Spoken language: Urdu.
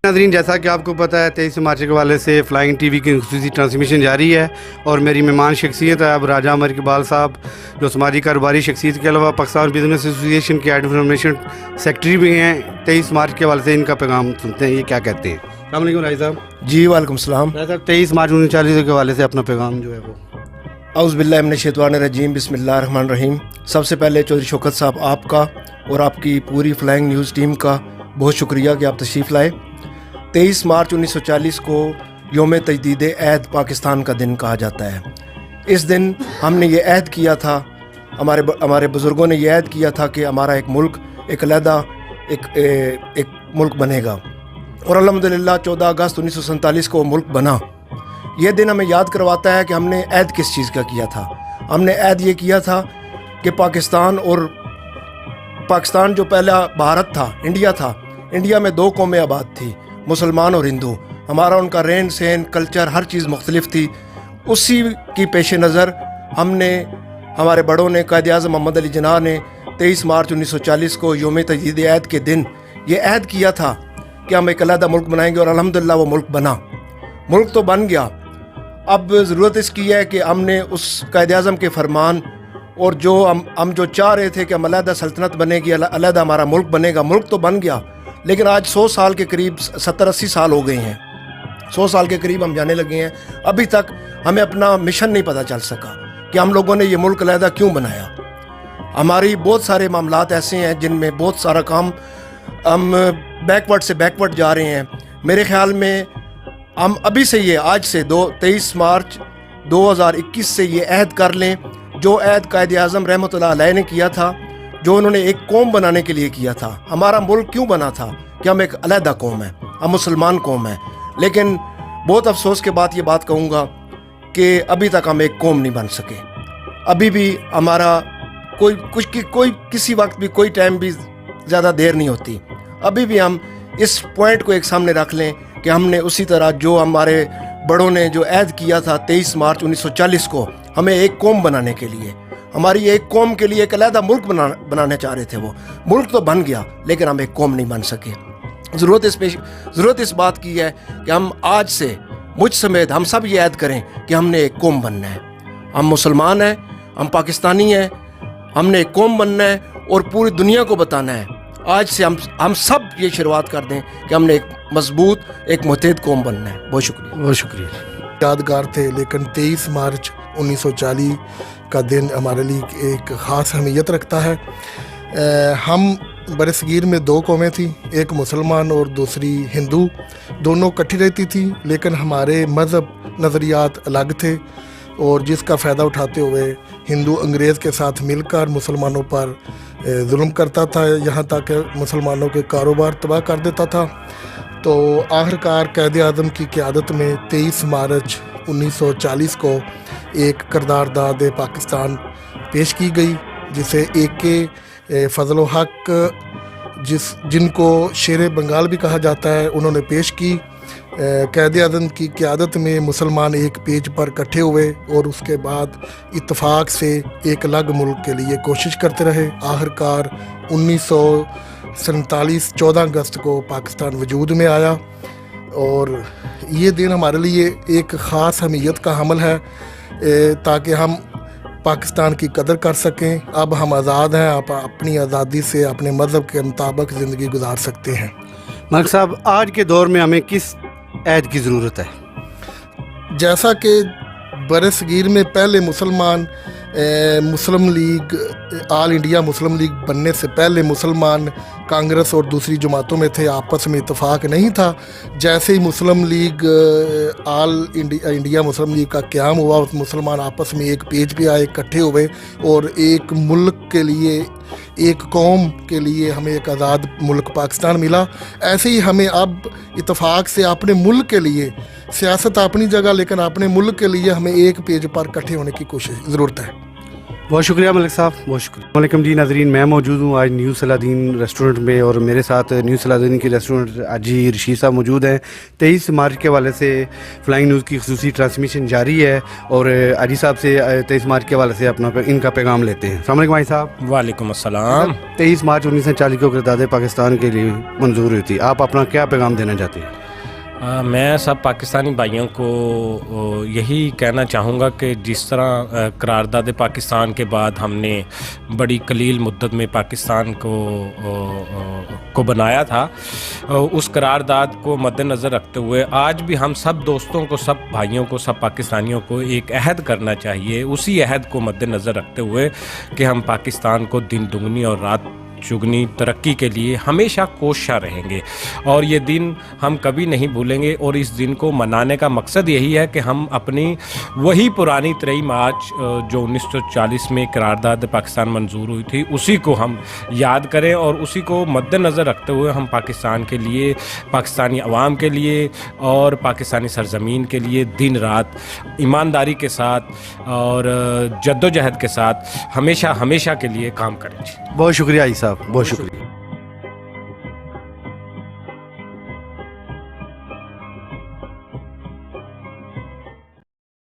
ناظرین، جیسا کہ آپ کو پتہ ہے 23 مارچ کے حوالے سے فلائنگ ٹی وی کی خصوصی ٹرانسمیشن جاری ہے اور میری مہمان شخصیت ہے اب راجہ عمر اقبال صاحب، جو سماجی کاروباری شخصیت کے علاوہ پاکستان بزنس ایسوسی ایشن کے ایڈ انفارمیشن سیکرٹری بھی ہیں۔ 23 مارچ کے حوالے سے ان کا پیغام سنتے ہیں، یہ کیا کہتے ہیں۔ السلام علیکم راجہ صاحب۔ جی وعلیکم السلام۔ راجہ صاحب 23 مارچ 1940 کے حوالے سے اپنا پیغام جو ہے وہ۔ اعوذ باللہ من الشیطان الرجیم، بسم اللہ الرحمن الرحیم۔ سب سے پہلے چودھری شوکت صاحب آپ کا اور آپ کی پوری فلائنگ نیوز ٹیم کا بہت شکریہ کہ آپ تشریف لائے۔ 23 مارچ 1940 کو یوم تجدید عہد پاکستان کا دن کہا جاتا ہے۔ اس دن ہم نے یہ عہد کیا تھا، ہمارے بزرگوں نے یہ عہد کیا تھا کہ ہمارا ایک ملک ایک علیحدہ ایک ملک بنے گا، اور الحمدللہ 14 اگست 1947 کو وہ ملک بنا۔ یہ دن ہمیں یاد کرواتا ہے کہ ہم نے عہد کس چیز کا کیا تھا۔ ہم نے عہد یہ کیا تھا کہ پاکستان جو پہلا بھارت تھا، انڈیا تھا، انڈیا میں 2 قومیں آباد تھی، مسلمان اور ہندو۔ ہمارا ان کا رہن سہن، کلچر، ہر چیز مختلف تھی۔ اسی کی پیش نظر ہم نے، ہمارے بڑوں نے، قائد اعظم محمد علی جناح نے 23 مارچ 1940 کو یوم تجدید عہد کے دن یہ عہد کیا تھا کہ ہم ایک علیحدہ ملک بنائیں گے، اور الحمدللہ وہ ملک بنا۔ ملک تو بن گیا، اب ضرورت اس کی ہے کہ ہم نے اس قائد اعظم کے فرمان اور جو ہم جو چاہ رہے تھے کہ ہم علیحدہ سلطنت بنے گی، علیحدہ ہمارا ملک بنے گا، ملک تو بن گیا، لیکن آج 100 سال کے قریب 70-80 سال ہو گئے ہیں، 100 سال کے قریب ہم جانے لگے ہیں، ابھی تک ہمیں اپنا مشن نہیں پتہ چل سکا کہ ہم لوگوں نے یہ ملک علیحدہ کیوں بنایا۔ ہماری بہت سارے معاملات ایسے ہیں جن میں بہت سارا کام ہم بیکورڈ سے بیکورڈ جا رہے ہیں۔ میرے خیال میں ہم ابھی سے یہ آج سے 23 مارچ 2021 سے یہ عہد کر لیں، جو عہد قائد اعظم رحمۃ اللہ علیہ نے کیا تھا، جو انہوں نے ایک قوم بنانے کے لیے کیا تھا۔ ہمارا ملک کیوں بنا تھا کہ ہم ایک علیحدہ قوم ہیں، ہم مسلمان قوم ہیں، لیکن بہت افسوس کے بعد یہ بات کہوں گا کہ ابھی تک ہم ایک قوم نہیں بن سکے۔ ابھی بھی ہمارا کوئی کسی وقت بھی، کوئی ٹائم بھی زیادہ دیر نہیں ہوتی۔ ابھی بھی ہم اس پوائنٹ کو ایک سامنے رکھ لیں کہ ہم نے اسی طرح جو ہمارے بڑوں نے جو عہد کیا تھا 23 مارچ 1940 کو، ہمیں ایک قوم بنانے کے لیے، ہماری ایک قوم کے لیے ایک علیحدہ ملک بنانے چاہ رہے تھے، وہ ملک تو بن گیا لیکن ہم ایک قوم نہیں بن سکے۔ ضرورت اس بات کی ہے کہ ہم آج سے، مجھ سمیت ہم سب یہ عہد کریں کہ ہم نے ایک قوم بننا ہے۔ ہم مسلمان ہیں، ہم پاکستانی ہیں، ہم نے ایک قوم بننا ہے اور پوری دنیا کو بتانا ہے۔ آج سے ہم سب یہ شروعات کر دیں کہ ہم نے ایک مضبوط، ایک متحد قوم بننا ہے۔ بہت شکریہ۔ بہت شکریہ۔ یادگار تھے، لیکن 23 مارچ 1940 کا دن ہمارے لیے ایک خاص اہمیت رکھتا ہے۔ ہم برصغیر میں 2 قومیں تھیں، ایک مسلمان اور دوسری ہندو، دونوں اکٹھی رہتی تھی، لیکن ہمارے مذہب نظریات الگ تھے، اور جس کا فائدہ اٹھاتے ہوئے ہندو انگریز کے ساتھ مل کر مسلمانوں پر ظلم کرتا تھا، یہاں تک کہ مسلمانوں کے کاروبار تباہ کر دیتا تھا۔ تو آخرکار قائد اعظم کی قیادت میں 23 مارچ 1940 کو ایک قرارداد پاکستان پیش کی گئی، جسے AK فضل الحق، جن کو شیر بنگال بھی کہا جاتا ہے، انہوں نے پیش کی۔ قائد اعظم کی قیادت میں مسلمان ایک پیج پر اکٹھے ہوئے اور اس کے بعد اتفاق سے ایک الگ ملک کے لیے کوشش کرتے رہے۔ آخرکار 1947 14 اگست کو پاکستان وجود میں آیا، اور یہ دن ہمارے لیے ایک خاص اہمیت کا حامل ہے، تاکہ ہم پاکستان کی قدر کر سکیں۔ اب ہم آزاد ہیں، آپ اپنی آزادی سے اپنے مذہب کے مطابق زندگی گزار سکتے ہیں۔ ملک صاحب، آج کے دور میں ہمیں کس عہد کی ضرورت ہے؟ جیسا کہ برصغیر میں پہلے مسلم لیگ، آل انڈیا مسلم لیگ بننے سے پہلے مسلمان کانگریس اور دوسری جماعتوں میں تھے، آپس میں اتفاق نہیں تھا۔ جیسے ہی مسلم لیگ، آل انڈیا مسلم لیگ کا قیام ہوا، مسلمان آپس میں ایک پیج پہ آئے، اکٹھے ہوئے، اور ایک ملک کے لیے، ایک قوم کے لیے ہمیں ایک آزاد ملک پاکستان ملا۔ ایسے ہی ہمیں اب اتفاق سے اپنے ملک کے لیے، سیاست اپنی جگہ، لیکن اپنے ملک کے لیے ہمیں ایک پیج پر اکٹھے ہونے کی ضرورت ہے۔ بہت شکریہ ملک صاحب، بہت شکریہ. السلام علیکم جی ناظرین، میں موجود ہوں آج نیو صلاح ریسٹورنٹ میں، اور میرے ساتھ نیو صلاح کی ریسٹورنٹ حاجی رشید صاحب موجود ہیں. 23 مارچ کے حوالے سے فلائنگ نیوز کی خصوصی ٹرانسمیشن جاری ہے، اور حاجی صاحب سے 23 مارچ کے حوالے سے اپنا ان کا پیغام لیتے ہیں. السلام علیکم بھائی صاحب. وعلیکم السلام. 23 مارچ 1940 کو قرارداد پاکستان کے لیے منظور ہوئی تھی، آپ اپنا کیا پیغام دینا چاہتے ہیں؟ میں سب پاکستانی بھائیوں کو یہی کہنا چاہوں گا کہ جس طرح قرارداد پاکستان کے بعد ہم نے بڑی قلیل مدت میں پاکستان کو بنایا تھا، اس قرارداد کو مد نظر رکھتے ہوئے آج بھی ہم سب دوستوں کو، سب بھائیوں کو، سب پاکستانیوں کو ایک عہد کرنا چاہیے. اسی عہد کو مد نظر رکھتے ہوئے کہ ہم پاکستان کو دن دگنی اور رات چگنی ترقی کے لیے ہمیشہ کوشاں رہیں گے، اور یہ دن ہم کبھی نہیں بھولیں گے. اور اس دن کو منانے کا مقصد یہی ہے کہ ہم اپنی وہی پرانی 23 مارچ جو 1940 میں قرارداد پاکستان منظور ہوئی تھی اسی کو ہم یاد کریں، اور اسی کو مد نظر رکھتے ہوئے ہم پاکستان کے لیے، پاکستانی عوام کے لیے اور پاکستانی سرزمین کے لیے دن رات ایمانداری کے ساتھ اور جد و جہد کے ساتھ ہمیشہ کے لیے کام کریں. بہت شکریہ عیسی صاحب، بہت شکریہ.